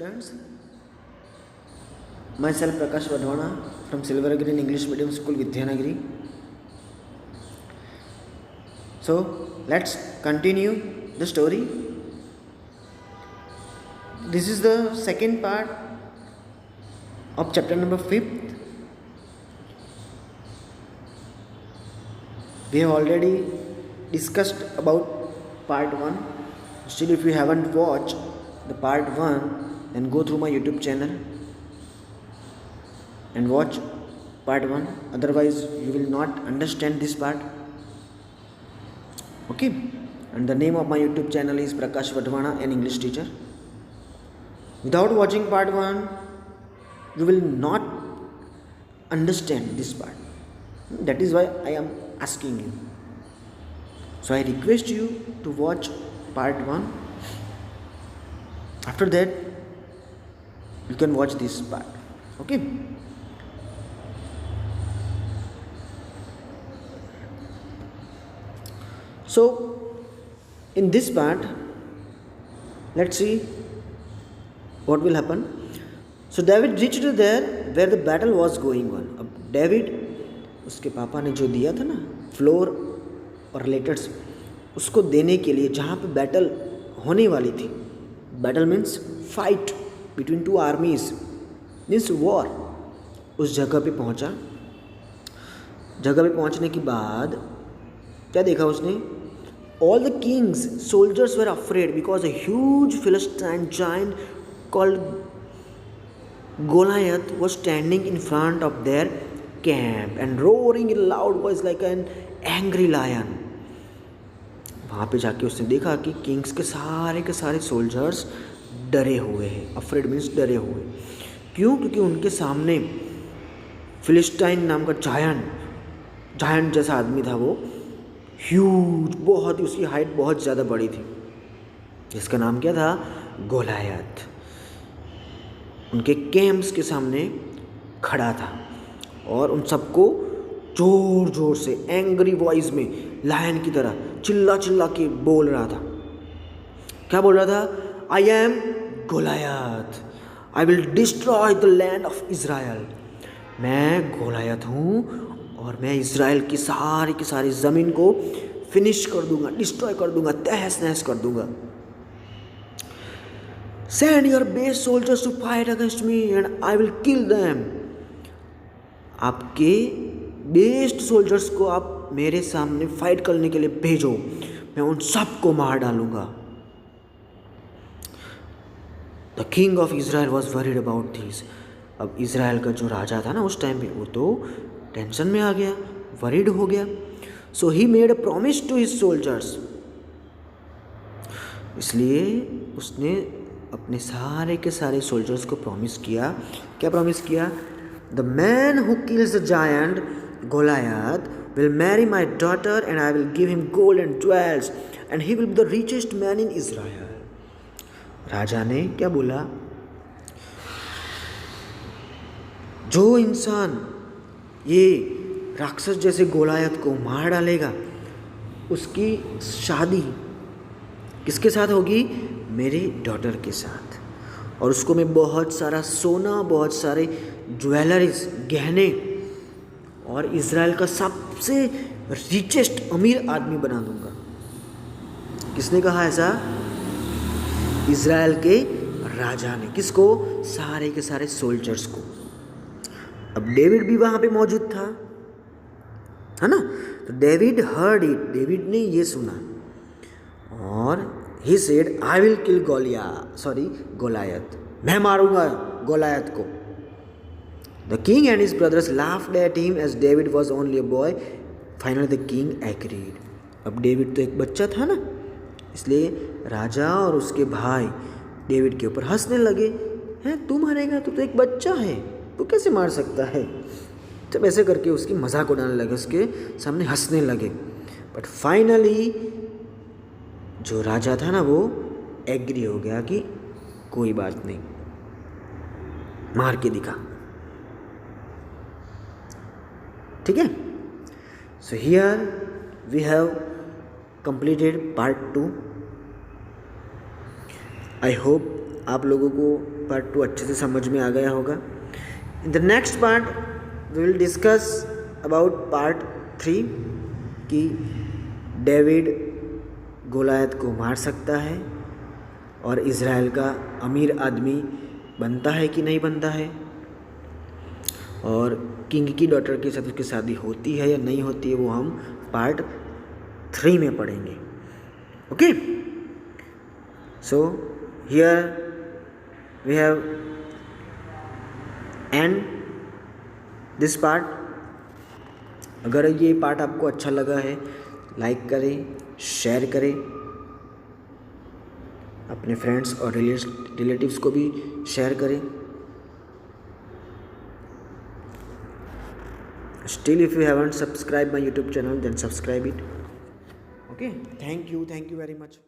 students, myself Prakash Vadhwana from Silver Green English Medium School, Vidyanagiri. So let's continue the story. This is the second part of chapter number 5. We have already discussed about part 1. Still, if you haven't watched the part 1, then go through my YouTube channel and watch part 1. Otherwise, you will not understand this part. Okay? And the name of my YouTube channel is Prakash Vadhwana, an English teacher. Without watching part 1, you will not understand this part. That is why I am asking you. So I request you to watch part 1. After that, you can watch this part. Okay? So in this part, let's see what will happen. So David reached there where the battle was going on. अब David, उसके पापा ने जो दिया था ना floor और letters, उसको देने के लिए जहाँ पे बैटल होने वाली थी, battle means fight between two आर्मीज, means war, उस जगह पे पहुँचा. जगह पे पहुँचने के बाद क्या देखा उसने? All the king's soldiers were afraid because a huge Philistine giant called Goliath was standing in front of their camp and roaring in a loud voice like an angry lion. वहाँ पे जाके उसने देखा कि किंग्स के सारे soldiers डरे हुए हैं. अफ्रेड मीन्स डरे हुए. क्यों? क्योंकि उनके सामने फिलिस्टाइन नाम का जायंट जैसा आदमी था. वो ह्यूज, बहुत ही, उसकी हाइट बहुत ज़्यादा बड़ी थी, जिसका नाम क्या था? गोलायत. उनके कैंप्स के सामने खड़ा था और उन सबको जोर जोर से एंग्री वॉइस में लायन की तरह चिल्ला के बोल रहा था. क्या बोल रहा था? I am Goliath, I will destroy the land of Israel. मैं गोलायत हूँ और मैं इज़राइल की सारी ज़मीन को फिनिश कर दूंगा, डिस्ट्रॉय कर दूंगा, तहस नहस कर दूंगा. Send your best soldiers to fight against me and I will kill them. आपके बेस्ट सोल्जर्स को आप मेरे सामने फाइट करने के लिए भेजो, मैं उन सबको मार डालूंगा. The king of Israel was worried about this. अब इज़राइल का जो राजा था ना उस टाइम पे, वो तो टेंशन में आ गया, वरीड हो गया. So he made a promise to his soldiers. इसलिए उसने अपने सारे सोल्जर्स को प्रॉमिस किया. क्या प्रॉमिस किया? The man who kills the giant Goliath will marry my daughter and I will give him gold and jewels and he will be the richest man in Israel. राजा ने क्या बोला? जो इंसान ये राक्षस जैसे गोलायत को मार डालेगा, उसकी शादी किसके साथ होगी? मेरे डॉटर के साथ. और उसको मैं बहुत सारा सोना, बहुत सारे ज्वेलरीज, गहने और इज़राइल का सबसे रिचेस्ट अमीर आदमी बना दूंगा. किसने कहा ऐसा? इज़राइल के राजा ने. किसको? सारे के सारे सोल्जर्स को. अब डेविड भी वहाँ पे मौजूद था, है ना? तो डेविड हर्ड इट. डेविड ने ये सुना और he said I will kill Goliath. मैं मारूंगा गोलायत को. The king and his brothers laughed at him as David was only a boy. Finally the king agreed. अब डेविड तो एक बच्चा था ना, इसलिए राजा और उसके भाई डेविड के ऊपर हंसने लगे. हैं, तू मारेगा? तू तो एक बच्चा है, तू कैसे मार सकता है? जब ऐसे करके उसकी मजाक उड़ाने लगे, उसके सामने हंसने लगे. बट फाइनली जो राजा था ना, वो एग्री हो गया कि कोई बात नहीं, मार के दिखा. ठीक है? So here we have completed part 2. I hope आप लोगों को पार्ट 2 अच्छे से समझ में आ गया होगा। In the next part we will discuss about part 3 कि डेविड गोलायत को मार सकता है और इज़राइल का अमीर आदमी बनता है कि नहीं बनता है, और किंग की डॉटर के साथ उसकी शादी होती है या नहीं होती है, वो हम पार्ट 3 में पढ़ेंगे। Okay, so here we have end this part. अगर ये पार्ट आपको अच्छा लगा है, लाइक करें, शेयर करें, अपने फ्रेंड्स और रिलेटिव्स को भी शेयर करें। Still, if you haven't subscribed my YouTube channel, then subscribe it. Okay, thank you very much.